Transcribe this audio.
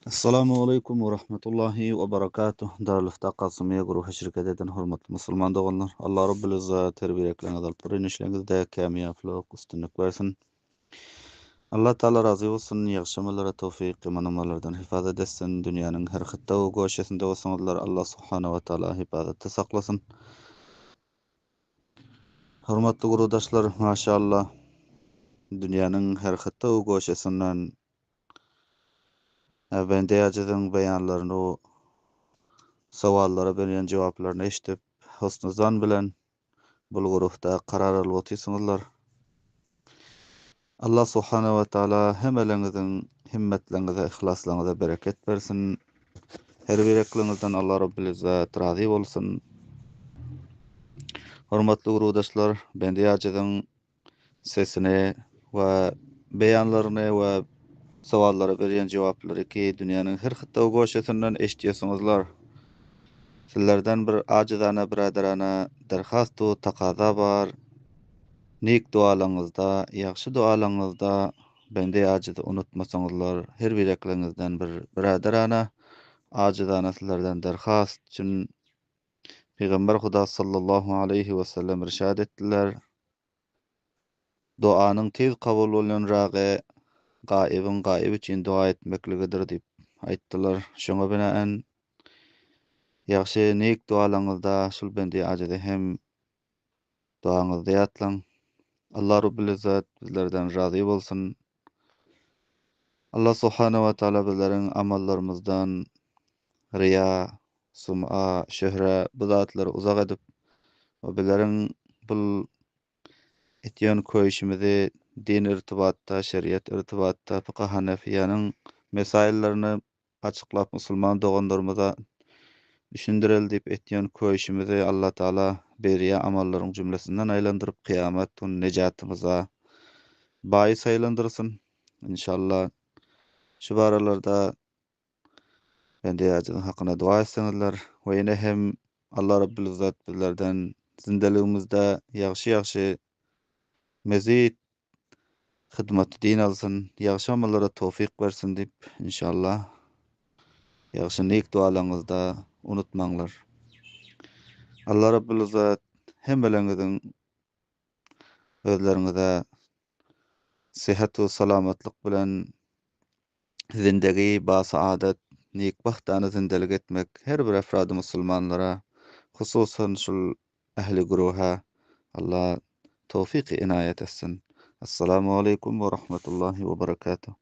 Assalamu alaikum wa rahmatullahi wa barakatuh. Darul-Ifta Qasimiya guruhi şirketinden hurmatly musulman doganlar. Allah Rabbul Izzat terbiýekleňiz alpyr inişleňizde kämiýaplyk, üstünlük bersin. Allah Taala razy bolsun, ýagşy amalara tawfyk, gyman amallardan hifazat etsin. Dünýäniň her hytda we goşasynda bolsaňyzlar Allah subhanahu wa taala hifazatda saklasyn. Hormatly guruldaşlar, maşallah. Dünýäniň her hytda we goşasyndan bende ýajadyň beýanlaryny, sowallara beren jogaplaryny eşitip, husny zan bilen bul gurupda karar alyp otyrsyňyzlar. Allah subhanahu wa taala hemeleňiziň himmetleňize, ihlaslaňyza bereket bersin. Her birekliňizden Allah Rabbul Izzat razy bolsun. Hormatly guruldaşlar, bende ýajadyň sesine we beýanlaryny we sowallara beren jogaplary ki dünýäniň her hytda we goşasyndan eşitýärsiňizler. Sizlerden bir acizdana biraderana derhast we takaza bar. Nek dualaňyzda, ýagşy dualaňyzda bende ajizy unutmasaňyzlar, her birekliňizden bir biraderana acizdana sizlerden derhast üçin Peýgamber Huda sallallahu aleyhi we sellem irşad etdiler. Duanyň tez kabul bolanragy gaýyp üçin dua etmekligidir diýip aýtdylar. Şoňa binaen ýagşy nek dualaňyzda şol bende ajizy hem duaňyzda ýatlaň. Allah Rabbul Izzat bizlerden razy bolsun. Allah subhanahu wa taala bizleriň amallarymyzdan riya, sum'a, şöhre bu zatlary uzak edip we bizleriň bul etýän köýüşimizi din irtibatda, şeriat irtibatda, fiqh Hanefiýanyň mesaillerini açyklap musulman doganlarymyza düşündirel diýip etýän köýüşimizi Allah taala berýän amallaryň jümlesinden aýlandyryp kıyamat günü nejatymyza baýy saýlandyrsyn. İnşallah şu baralarda bende ýajadyň hakyna dua etseňizler we ýene hem Allah Rabbul Izzat bizlerden zindeligimizde ýagşy mezit hyzmat din alsyn, ýagşy amallara tawfyk bersin diýip inşallah ýagşy nek dualaňyzda unutmaňlar. Allah Rabbul Izzat hemeleňiziň özleriňize sihat we salamatlyk bilen zindagi, ba-saadat, nekbahtany zindelik etmek her bir efrady musulmanlara, hususan şol ähli guruha Allah tawfyk inayet etsin. Assalamu aleykum we rahmatullahi we barakatuh.